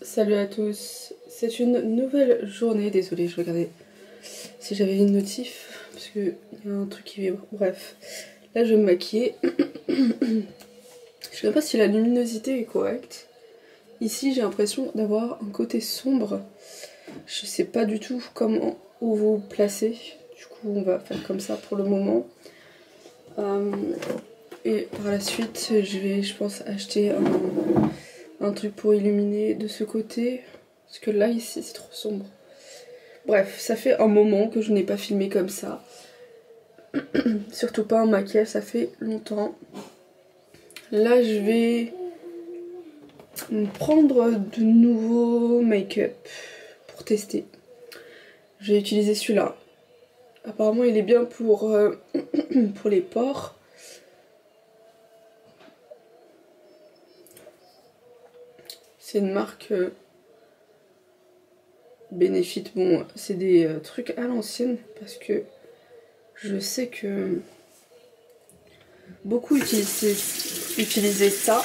Salut à tous, c'est une nouvelle journée, désolée je regardais si j'avais une notif parce qu'il y a un truc qui vibre, bref. Là je vais me maquiller, je sais même pas si la luminosité est correcte. Ici j'ai l'impression d'avoir un côté sombre, je sais pas du tout comment où vous placer, du coup on va faire comme ça pour le moment. Et par la suite je vais je pense acheter un truc pour illuminer de ce côté. Parce que là, ici, c'est trop sombre. Bref, ça fait un moment que je n'ai pas filmé comme ça. Surtout pas en maquillage, ça fait longtemps. Là, je vais prendre de nouveaux make-up pour tester. Je vais utiliser celui-là. Apparemment, il est bien pour les pores. C'est une marque Benefit. Bon, c'est des trucs à l'ancienne parce que je sais que beaucoup utilisaient ça.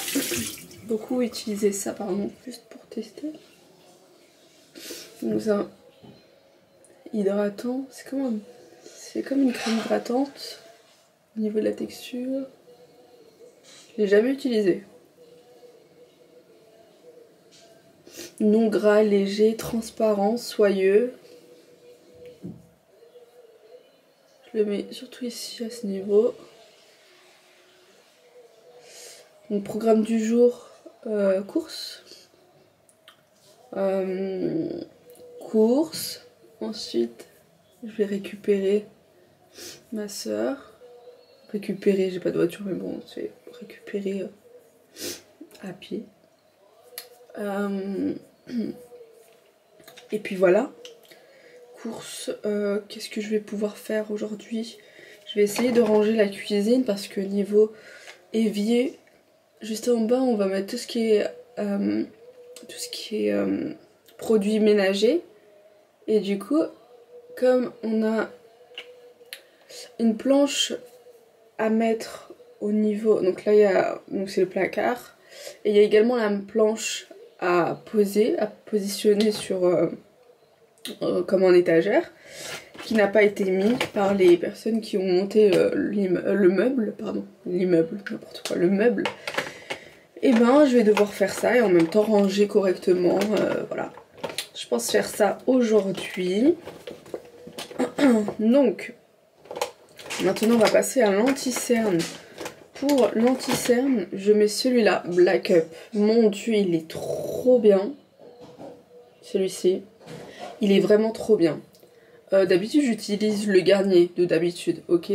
Beaucoup utilisaient ça, pardon, juste pour tester. Donc un hydratant, c'est comme une crème hydratante au niveau de la texture. Je l'ai jamais utilisé. Non gras, léger, transparent, soyeux. Je le mets surtout ici à ce niveau. Mon programme du jour, course. Course. Ensuite, je vais récupérer ma soeur. Récupérer, j'ai pas de voiture, mais bon, c'est récupérer à pied. Et puis voilà. Course, qu'est-ce que je vais pouvoir faire aujourd'hui? Je vais essayer de ranger la cuisine parce que niveau évier, juste en bas, on va mettre tout ce qui est produits ménagers. Et du coup, comme on a une planche à mettre au niveau, donc là il y a, donc c'est le placard, et il y a également la planche à poser, à positionner sur comme en étagère, qui n'a pas été mis par les personnes qui ont monté le meuble, n'importe quoi, le meuble. Et ben je vais devoir faire ça et en même temps ranger correctement, voilà. Je pense faire ça aujourd'hui. Donc, maintenant on va passer à l'anti-cerne. Pour l'anti-cerne, je mets celui-là, Black Up. Mon dieu, il est trop bien. Celui-ci. Il est vraiment trop bien. D'habitude, j'utilise le Garnier de d'habitude, ok.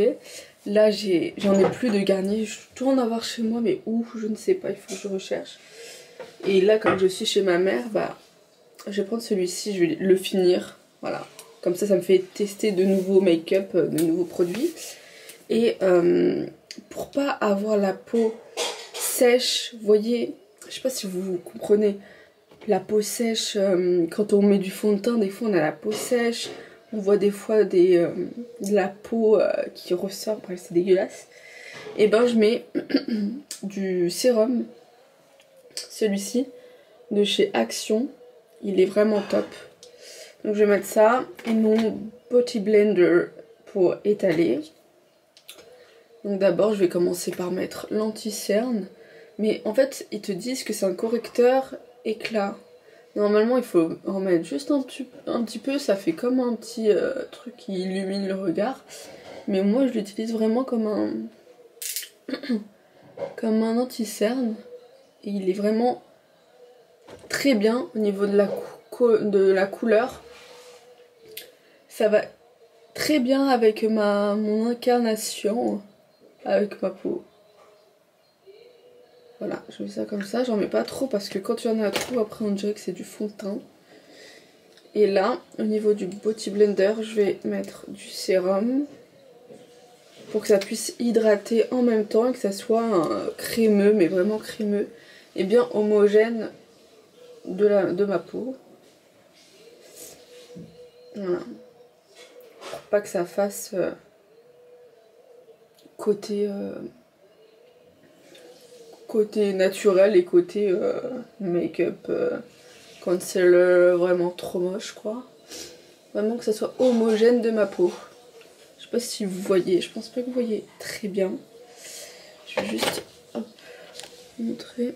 Là, j'en ai plus de Garnier. Je dois en avoir chez moi, mais où, je ne sais pas, il faut que je recherche. Et là, comme je suis chez ma mère, bah, je vais prendre celui-ci, je vais le finir. Voilà. Comme ça me fait tester de nouveaux make-up, de nouveaux produits. Et pour pas avoir la peau sèche, vous voyez, je sais pas si vous comprenez, la peau sèche, quand on met du fond de teint, des fois on a la peau sèche, on voit des fois de la peau qui ressort, bref c'est dégueulasse. Et ben je mets du sérum, celui-ci, de chez Action, il est vraiment top. Donc je vais mettre ça, et mon Beauty Blender pour étaler. Donc d'abord je vais commencer par mettre l'anti-cerne. Mais en fait ils te disent que c'est un correcteur éclat. Normalement il faut en mettre juste un petit peu, ça fait comme un petit truc qui illumine le regard. Mais moi je l'utilise vraiment comme un anti-cerne. Et il est vraiment très bien au niveau de la couleur. Ça va très bien avec mon incarnation, avec ma peau. Voilà, je mets ça comme ça, j'en mets pas trop parce que quand il y en a trop, après on dirait que c'est du fond de teint. Et là, au niveau du Beauty Blender, je vais mettre du sérum pour que ça puisse hydrater en même temps et que ça soit crémeux, mais vraiment crémeux et bien homogène de ma peau. Voilà. Pour pas que ça fasse côté naturel et côté make-up concealer vraiment trop moche quoi. Vraiment que ça soit homogène de ma peau. Je sais pas si vous voyez, je pense pas que vous voyez très bien. Je vais juste hop, montrer.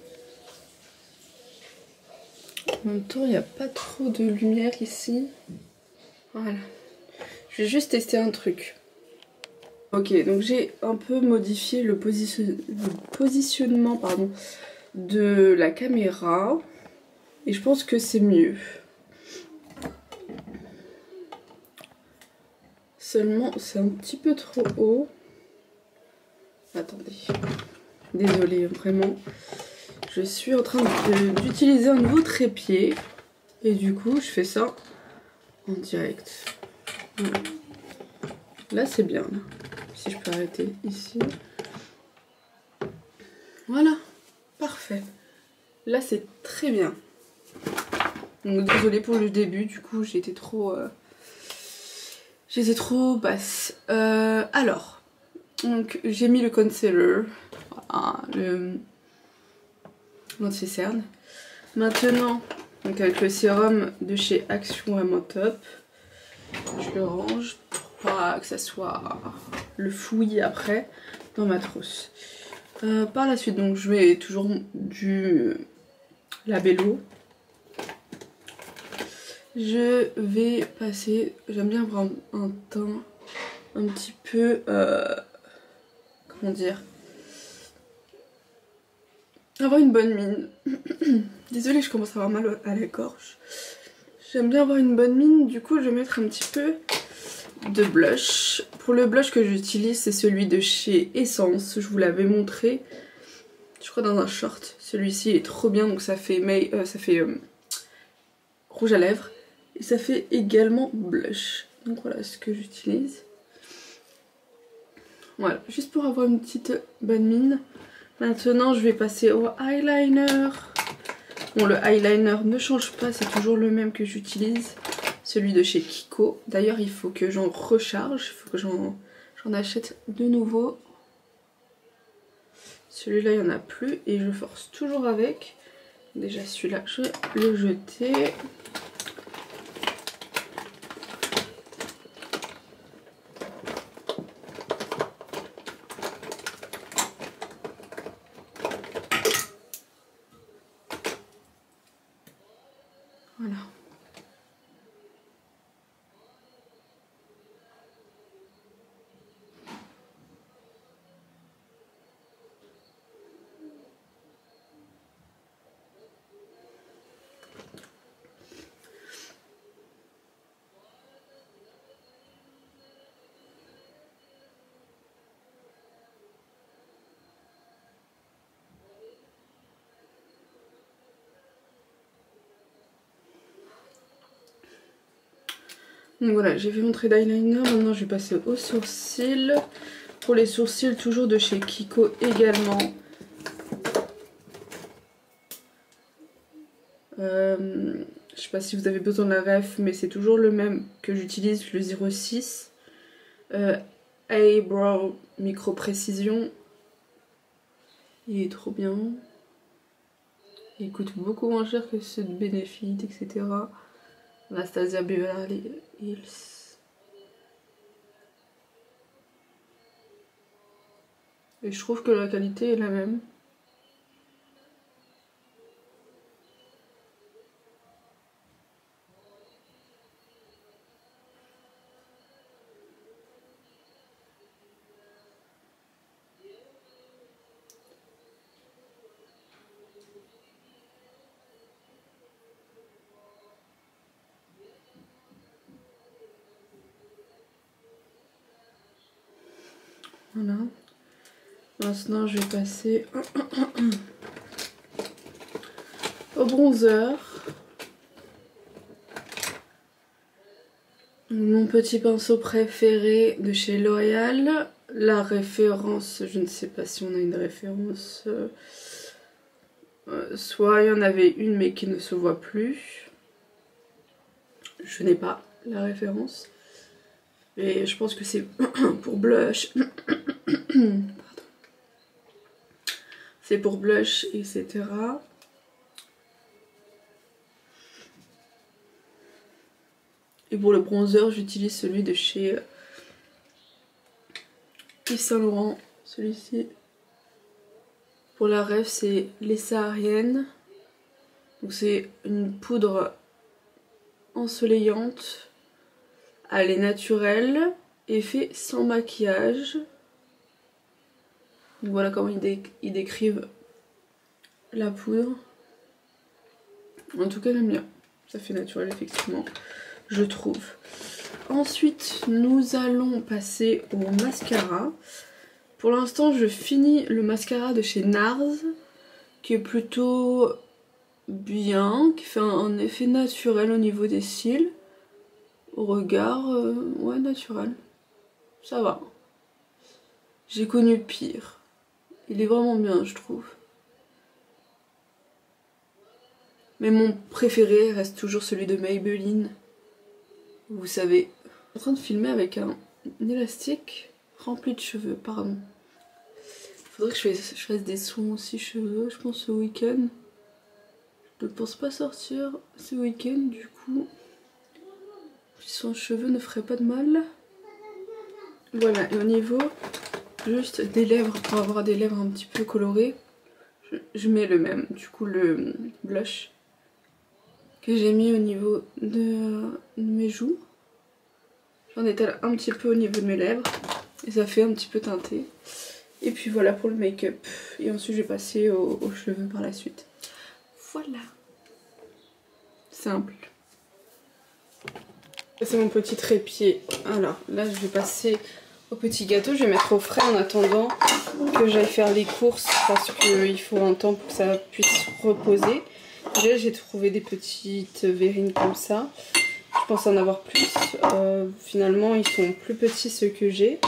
En même temps il n'y a pas trop de lumière ici. Voilà. Je vais juste tester un truc. Ok, donc j'ai un peu modifié le positionnement pardon, de la caméra. Et je pense que c'est mieux. Seulement, c'est un petit peu trop haut. Attendez. Désolée, vraiment. Je suis en train d'utiliser un nouveau trépied. Et du coup, je fais ça en direct. Voilà. Là, c'est bien. Là. Si je peux arrêter ici. Voilà. Parfait. Là, c'est très bien. Donc, désolée pour le début. Du coup, j'étais trop basse. Alors. Donc, j'ai mis le concealer. Voilà, l'anti-cerne. Maintenant, donc avec le sérum de chez Action vraiment top. Je le range pour pas que ça soit le fouillis après dans ma trousse. Par la suite, donc je mets toujours du Labello. Je vais passer, j'aime bien avoir un teint un petit peu, comment dire, avoir une bonne mine. Désolée, je commence à avoir mal à la gorge. J'aime bien avoir une bonne mine, du coup je vais mettre un petit peu de blush. Pour le blush que j'utilise, c'est celui de chez Essence. Je vous l'avais montré, je crois dans un short. Celui-ci est trop bien, donc ça fait, rouge à lèvres. Et ça fait également blush. Donc voilà ce que j'utilise. Voilà, juste pour avoir une petite bonne mine. Maintenant, je vais passer au eyeliner. Bon, le eyeliner ne change pas, c'est toujours le même que j'utilise. Celui de chez Kiko. D'ailleurs, il faut que j'en recharge. Il faut que j'en achète de nouveau. Celui-là, il n'y en a plus. Et je force toujours avec. Déjà, celui-là, je vais le jeter. Voilà. Donc voilà, j'ai fait mon trait d'eyeliner, maintenant je vais passer aux sourcils. Pour les sourcils, toujours de chez Kiko également. Je sais pas si vous avez besoin de la ref, mais c'est toujours le même que j'utilise, le 06. Eyebrow Micro Précision. Il est trop bien. Il coûte beaucoup moins cher que ceux de Benefit, etc. Anastasia Beverly Hills. Et je trouve que la qualité est la même. Voilà. Maintenant, je vais passer au bronzer. Mon petit pinceau préféré de chez L'Oréal. La référence, je ne sais pas si on a une référence. Soit il y en avait une mais qui ne se voit plus. Je n'ai pas la référence. Et je pense que c'est pour blush. C'est pour blush, etc. Et pour le bronzer, j'utilise celui de chez Yves Saint Laurent, celui-ci. Pour la rêve, c'est les Sahariennes. Donc c'est une poudre ensoleillante. Elle est naturelle et fait sans maquillage. Donc voilà comment ils décrivent la poudre. En tout cas j'aime bien. Ça fait naturel effectivement, je trouve. Ensuite nous allons passer au mascara. Pour l'instant je finis le mascara de chez NARS, qui est plutôt bien, qui fait un effet naturel au niveau des cils. Au regard, ouais, naturel. Ça va. J'ai connu pire. Il est vraiment bien, je trouve. Mais mon préféré reste toujours celui de Maybelline. Vous savez. Je suis en train de filmer avec un élastique rempli de cheveux, pardon. Faudrait que je fasse des soins aussi cheveux, je pense, ce week-end. Je ne pense pas sortir ce week-end, du coup. Son cheveu ne ferait pas de mal. Voilà, et au niveau juste des lèvres, pour avoir des lèvres un petit peu colorées, je mets le même, du coup le blush que j'ai mis au niveau de mes joues. J'en étale un petit peu au niveau de mes lèvres et ça fait un petit peu teinté. Et puis voilà pour le make-up. Et ensuite je vais passer aux cheveux par la suite. Voilà. Simple. C'est mon petit trépied. Alors là je vais passer au petit gâteau. Je vais mettre au frais en attendant que j'aille faire les courses parce qu'il faut un temps pour que ça puisse reposer. Déjà j'ai trouvé des petites verrines comme ça. Je pense en avoir plus. Finalement ils sont plus petits ceux que j'ai.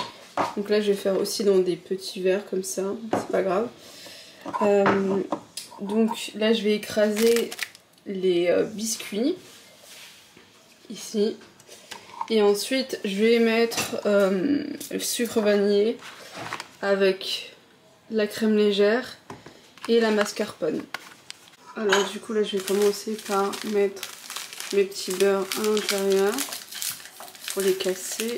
Donc là je vais faire aussi dans des petits verres comme ça. C'est pas grave. Donc là je vais écraser les biscuits. Ici. Et ensuite je vais mettre le sucre vanillé avec la crème légère et la mascarpone. Alors du coup là je vais commencer par mettre mes petits beurres à l'intérieur pour les casser.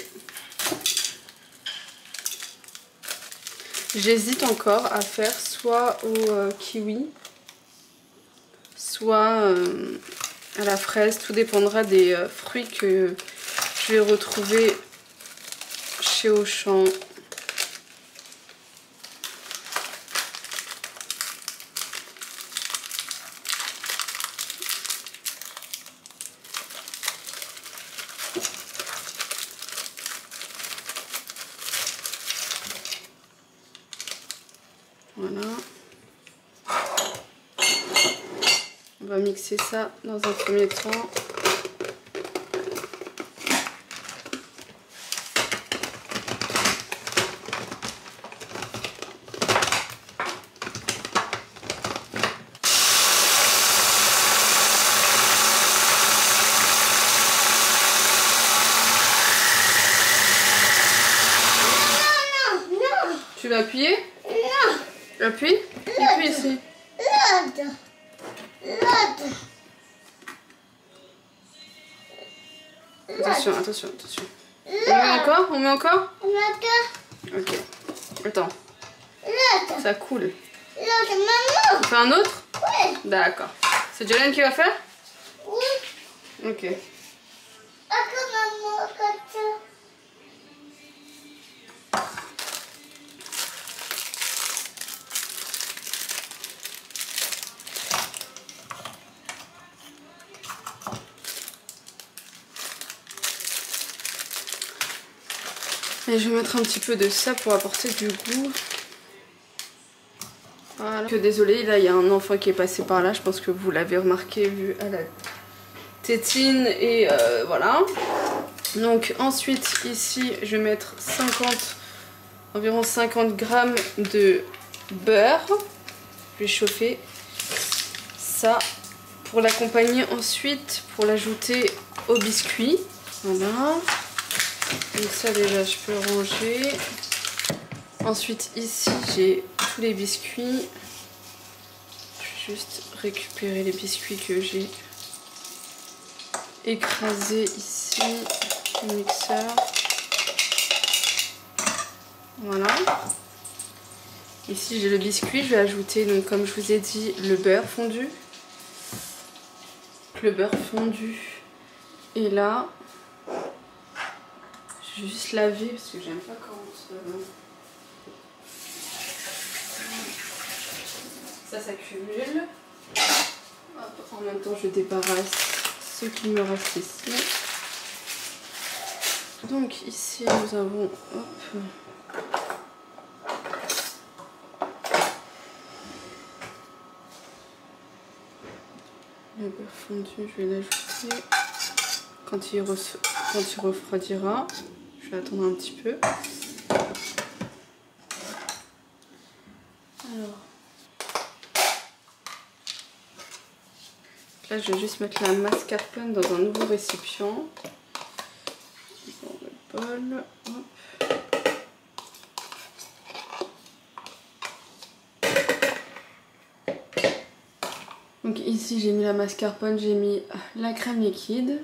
J'hésite encore à faire soit au kiwi, soit à la fraise. Tout dépendra des fruits que je vais retrouver chez Auchan. Voilà. On va mixer ça dans un premier temps. Tu vas appuyer? Non. Appuie? Appuie ici. Attention, attention, attention. On met encore? On met encore? Ok. Attends. Ça coule. On fait un autre? Oui. D'accord. C'est Jolene qui va faire? Oui. Ok. Et je vais mettre un petit peu de ça pour apporter du goût. Voilà. Désolée, là il y a un enfant qui est passé par là. Je pense que vous l'avez remarqué vu à la tétine. Et voilà. Donc ensuite ici je vais mettre environ 50 grammes de beurre. Je vais chauffer ça pour l'accompagner ensuite, pour l'ajouter au biscuit. Voilà. Donc ça déjà je peux ranger. Ensuite ici j'ai tous les biscuits. Je vais juste récupérer les biscuits que j'ai. écraser ici le mixeur. Voilà. Ici j'ai le biscuit, je vais ajouter, donc comme je vous ai dit, le beurre fondu. Le beurre fondu est là. Je vais juste laver parce que j'aime pas quand ça s'accumule. En même temps je débarrasse ce qui me reste ici. Donc ici nous avons, hop, le beurre fondu, je vais l'ajouter quand il refroidira. Je vais attendre un petit peu. Alors, là je vais juste mettre la mascarpone dans un nouveau récipient. Dans le bol. Hop. Donc ici j'ai mis la mascarpone, j'ai mis la crème liquide.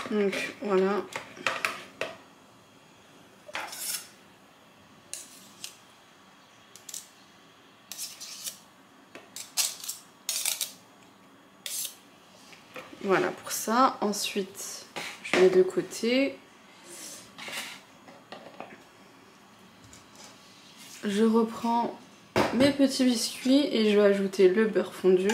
Donc voilà. Voilà pour ça. Ensuite, je mets de côté. Je reprends mes petits biscuits et je vais ajouter le beurre fondu.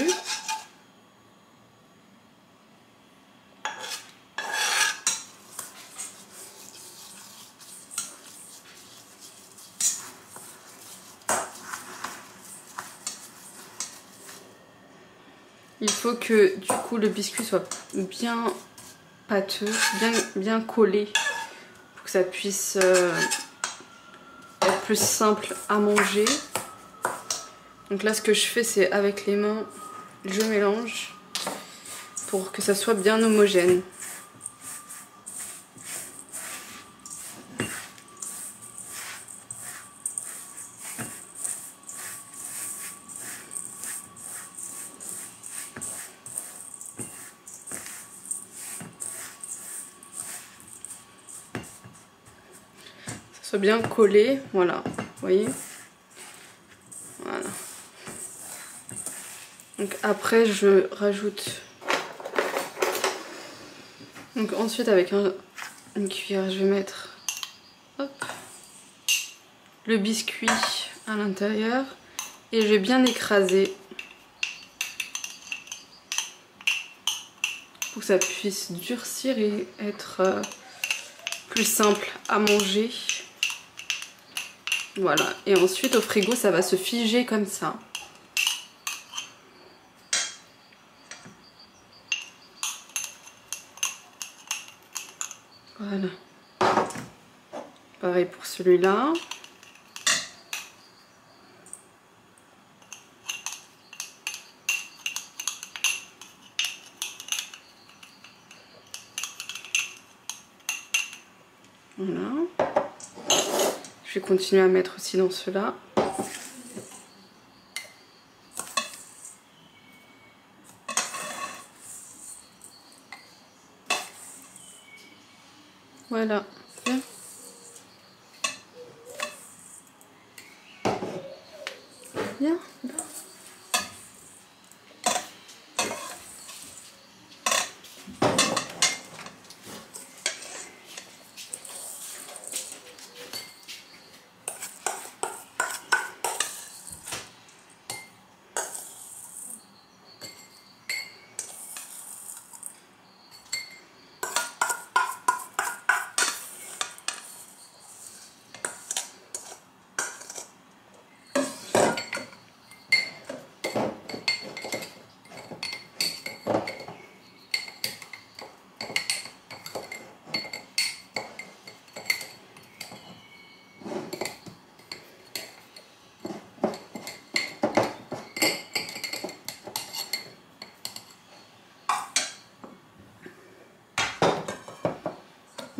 Il faut que du coup le biscuit soit bien pâteux, bien collé pour que ça puisse être plus simple à manger. Donc là ce que je fais c'est avec les mains, je mélange pour que ça soit bien homogène. Soit bien collé, voilà, vous voyez. Voilà. Donc après je rajoute. Donc ensuite avec une cuillère je vais mettre, hop, le biscuit à l'intérieur et je vais bien écraser pour que ça puisse durcir et être plus simple à manger. Voilà, et ensuite au frigo ça va se figer comme ça. Voilà. Pareil pour celui-là. Voilà. Je vais continuer à mettre aussi dans ceux-là. Voilà. Bien. Bien. Bien.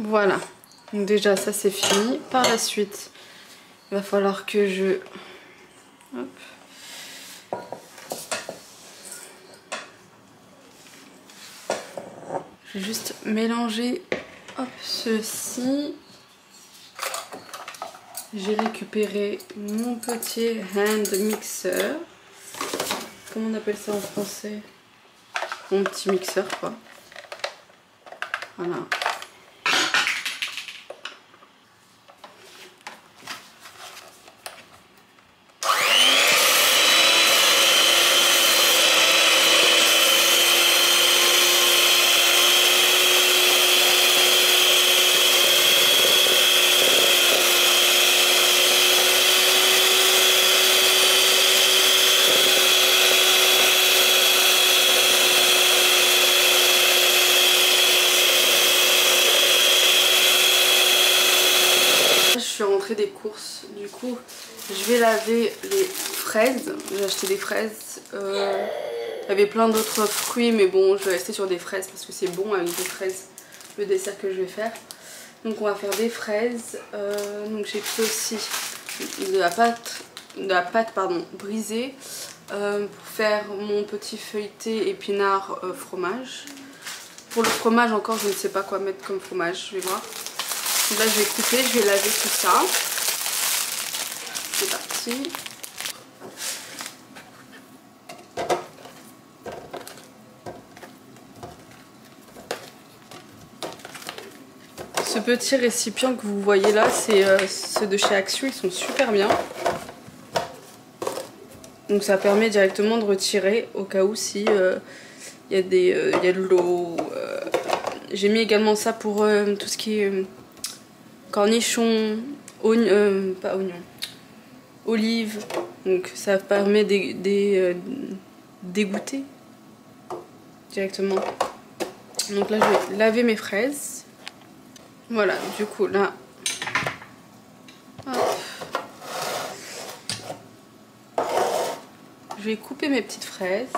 Voilà, donc déjà ça c'est fini. Par la suite, il va falloir que je... Hop. Je vais juste mélanger ceci. J'ai récupéré mon petit hand mixer. Comment on appelle ça en français? Mon petit mixeur quoi. Voilà. Des courses, du coup je vais laver les fraises. J'ai acheté des fraises, il y avait plein d'autres fruits mais bon je vais rester sur des fraises parce que c'est bon avec des fraises le dessert que je vais faire. Donc on va faire des fraises, donc j'ai pris aussi de la pâte brisée pour faire mon petit feuilleté épinard fromage. Pour le fromage encore je ne sais pas quoi mettre comme fromage, je vais voir. Là je vais couper, je vais laver tout ça. C'est parti. Ce petit récipient que vous voyez là, c'est ceux de chez Action, ils sont super bien. Donc ça permet directement de retirer au cas où si y a de l'eau. J'ai mis également ça pour tout ce qui est cornichons, pas oignons, olives. Donc ça permet d'égoutter directement. Donc là je vais laver mes fraises. Voilà, du coup là, hop. Je vais couper mes petites fraises.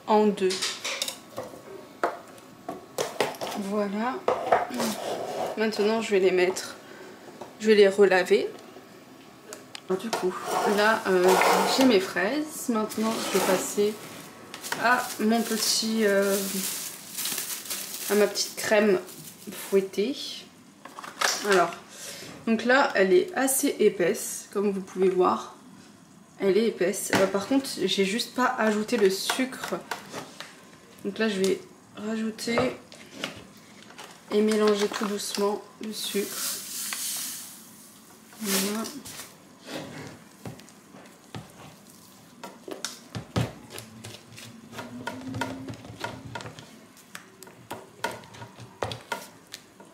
En deux. Voilà. Maintenant je vais les mettre, je vais les relaver. Du coup là j'ai mes fraises. Maintenant je vais passer à mon petit à ma petite crème fouettée. Alors donc là elle est assez épaisse comme vous pouvez voir. Elle est épaisse. Par contre, j'ai juste pas ajouté le sucre. Donc là, je vais rajouter et mélanger tout doucement le sucre. Voilà.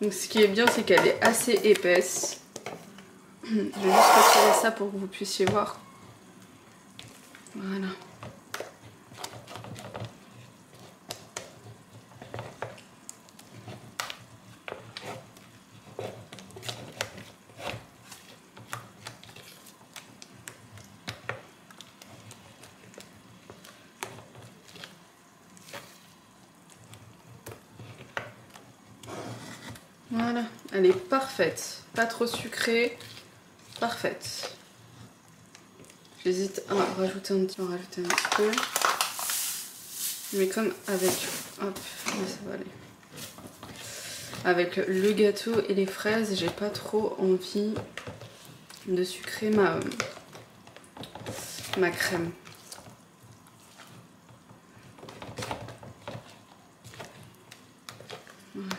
Donc ce qui est bien, c'est qu'elle est assez épaisse. Je vais juste retirer ça pour que vous puissiez voir. Voilà. Voilà, elle est parfaite, pas trop sucrée, parfaite. J'hésite à rajouter un petit peu. Mais comme avec... Hop, ça va aller. Avec le gâteau et les fraises, j'ai pas trop envie de sucrer ma crème. Voilà.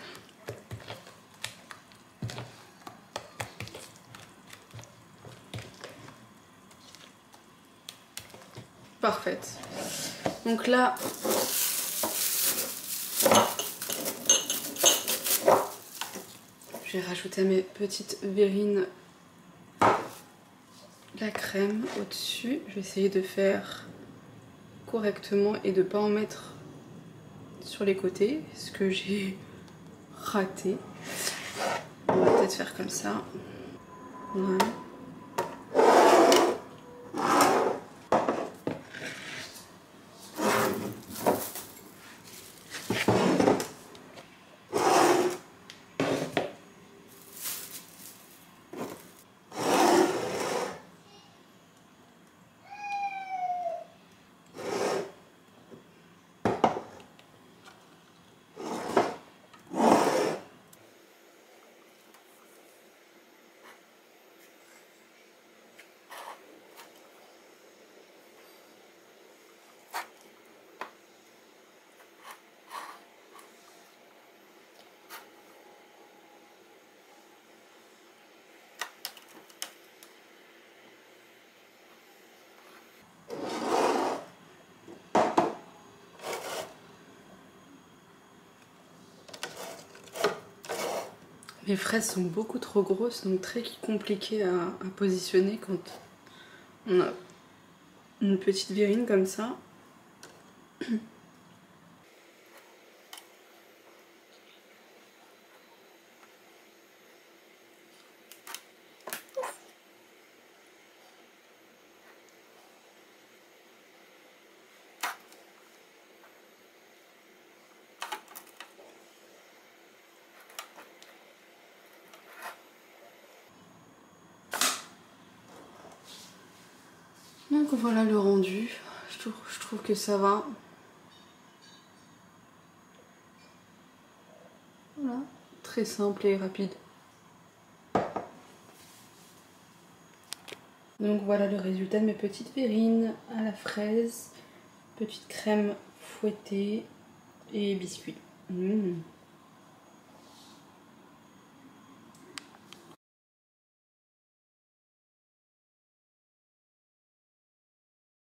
Parfaite. Donc là, je vais rajouter à mes petites verrines la crème au-dessus. Je vais essayer de faire correctement et de ne pas en mettre sur les côtés, ce que j'ai raté. On va peut-être faire comme ça. Voilà. Mes fraises sont beaucoup trop grosses, donc très compliquées à positionner quand on a une petite verrine comme ça. Donc voilà le rendu, je trouve que ça va. Voilà, très simple et rapide. Donc voilà le résultat de mes petites verrines à la fraise, petite crème fouettée et biscuits.